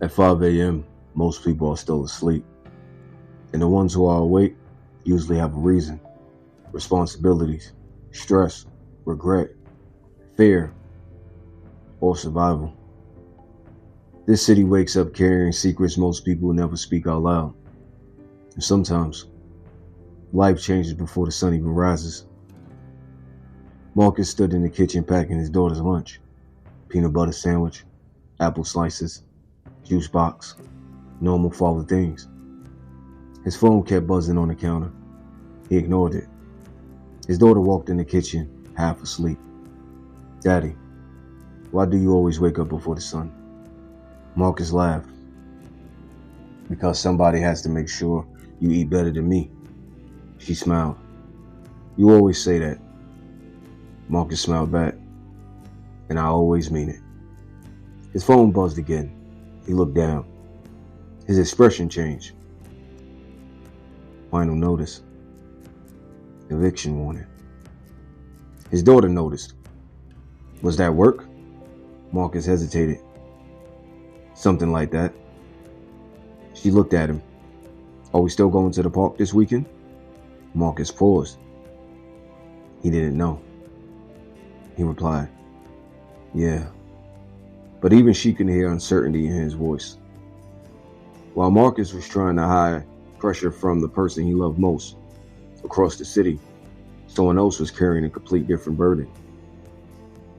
At 5 a.m., most people are still asleep, and the ones who are awake usually have a reason: responsibilities, stress, regret, fear, or survival. This city wakes up carrying secrets most people never speak out loud. And sometimes, life changes before the sun even rises. Marcus stood in the kitchen packing his daughter's lunch: peanut butter sandwich, apple slices, juice box, normal father things. His phone kept buzzing on the counter. He ignored it. His daughter walked in the kitchen, half asleep. "Daddy, why do you always wake up before the sun?" Marcus laughed. "Because somebody has to make sure you eat better than me." She smiled. "You always say that." Marcus smiled back. "And I always mean it." His phone buzzed again. He looked down. His expression changed. Final notice. Eviction warning. His daughter noticed. "Was that work?" Marcus hesitated. "Something like that." She looked at him. "Are we still going to the park this weekend?" Marcus paused. He didn't know. He replied, "Yeah." But even she could hear uncertainty in his voice. While Marcus was trying to hide pressure from the person he loved most, across the city, someone else was carrying a complete different burden.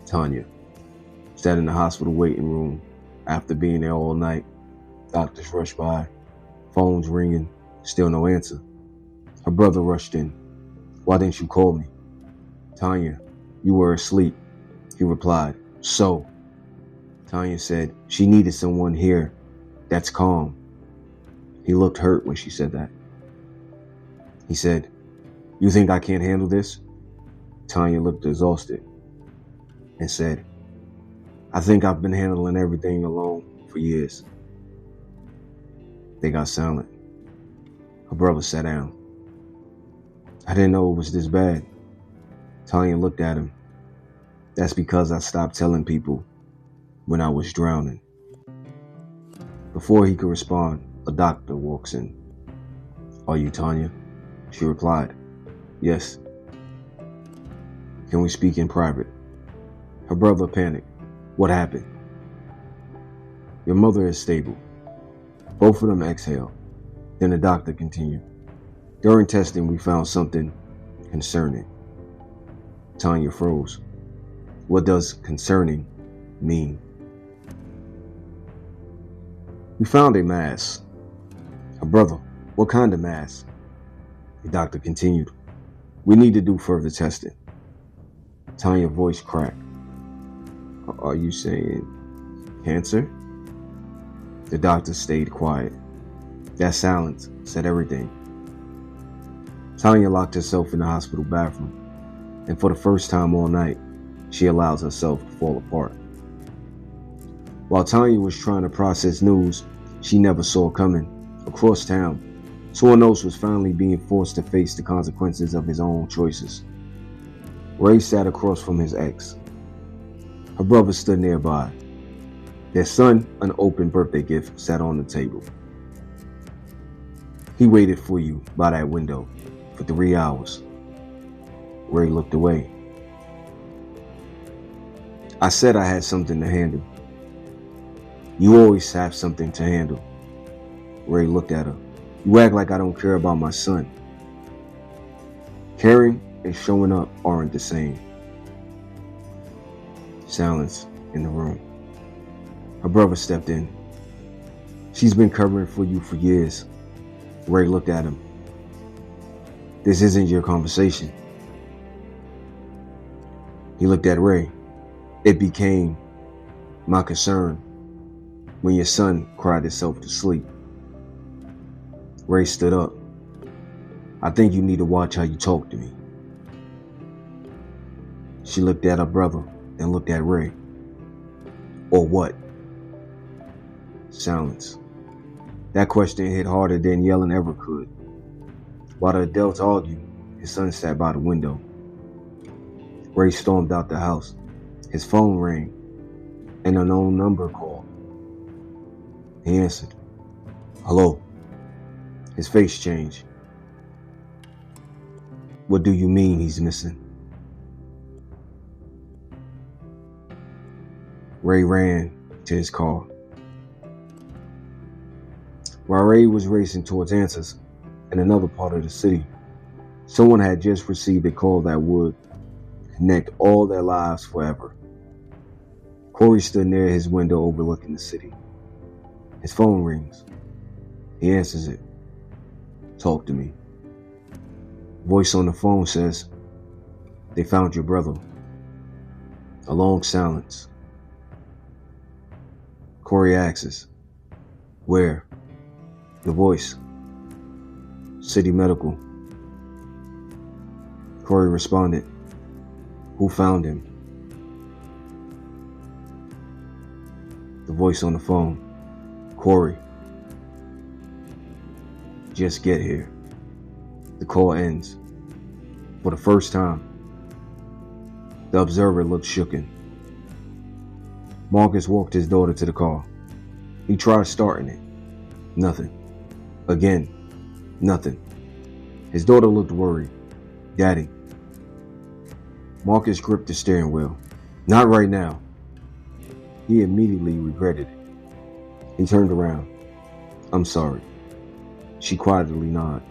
Tanya sat in the hospital waiting room after being there all night. Doctors rushed by, phones ringing, still no answer. Her brother rushed in. "Why didn't you call me?" "Tanya, you were asleep," he replied. "So?" Tanya said she needed someone here that's calm. He looked hurt when she said that. He said, "You think I can't handle this?" Tanya looked exhausted and said, "I think I've been handling everything alone for years." They got silent. Her brother sat down. "I didn't know it was this bad." Tanya looked at him. "That's because I stopped telling people when I was drowning." Before he could respond, a doctor walks in. "Are you Tanya?" She replied, "Yes." "Can we speak in private?" Her brother panicked. "What happened?" "Your mother is stable." Both of them exhaled. Then the doctor continued, "During testing, we found something concerning." Tanya froze. "What does concerning mean?" "We found a mass." Her brother, "What kind of mass?" The doctor continued, "We need to do further testing." Tanya's voice cracked. "Are you saying cancer?" The doctor stayed quiet. That silence said everything. Tanya locked herself in the hospital bathroom, and for the first time all night, she allowed herself to fall apart. While Tanya was trying to process news she never saw coming, across town, someone else was finally being forced to face the consequences of his own choices. Ray sat across from his ex. Her brother stood nearby. Their son, an open birthday gift, sat on the table. "He waited for you by that window for 3 hours. Ray looked away. "I said I had something to handle." "You always have something to handle." Ray looked at her. "You act like I don't care about my son." Caring and showing up aren't the same. Silence in the room. Her brother stepped in. "She's been covering for you for years." Ray looked at him. "This isn't your conversation." He looked at Ray. "It became my concern when your son cried himself to sleep." Ray stood up. "I think you need to watch how you talk to me." She looked at her brother, then looked at Ray. "Or what?" Silence. That question hit harder than yelling ever could. While the adults argued, his son sat by the window. Ray stormed out the house. His phone rang. An unknown number called. He answered, "Hello." His face changed. "What do you mean he's missing?" Ray ran to his car. While Ray was racing towards answers in another part of the city, someone had just received a call that would connect all their lives forever. Corey stood near his window overlooking the city. His phone rings. He answers it. "Talk to me." Voice on the phone says, "They found your brother." A long silence. Corey asks, "Where?" The voice, "City Medical." Corey responded, "Who found him?" The voice on the phone, "Corey, just get here." The call ends. For the first time, the observer looked shooken. Marcus walked his daughter to the car. He tried starting it. Nothing. Again, nothing. His daughter looked worried. "Daddy." Marcus gripped the steering wheel. "Not right now." He immediately regretted it. He turned around. "I'm sorry." She quietly nodded.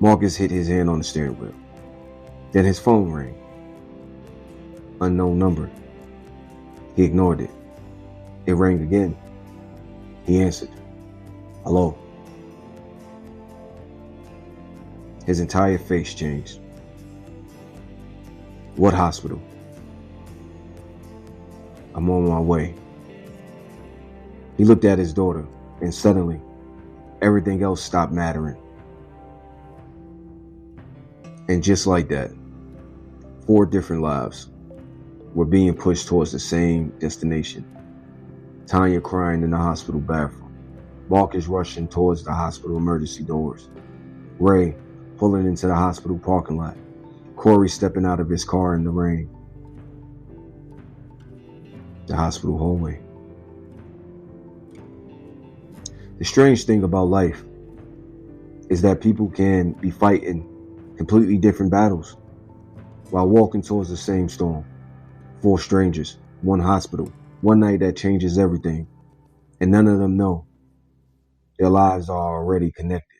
Marcus hit his hand on the steering wheel. Then his phone rang. Unknown number. He ignored it. It rang again. He answered, "Hello." His entire face changed. "What hospital?" "I'm on my way." He looked at his daughter, and suddenly, everything else stopped mattering. And just like that, 4 different lives were being pushed towards the same destination. Tanya crying in the hospital bathroom. Marcus rushing towards the hospital emergency doors. Ray pulling into the hospital parking lot. Corey stepping out of his car in the rain. The hospital hallway. The strange thing about life is that people can be fighting completely different battles while walking towards the same storm. 4 strangers, 1 hospital, 1 night that changes everything, and none of them know their lives are already connected.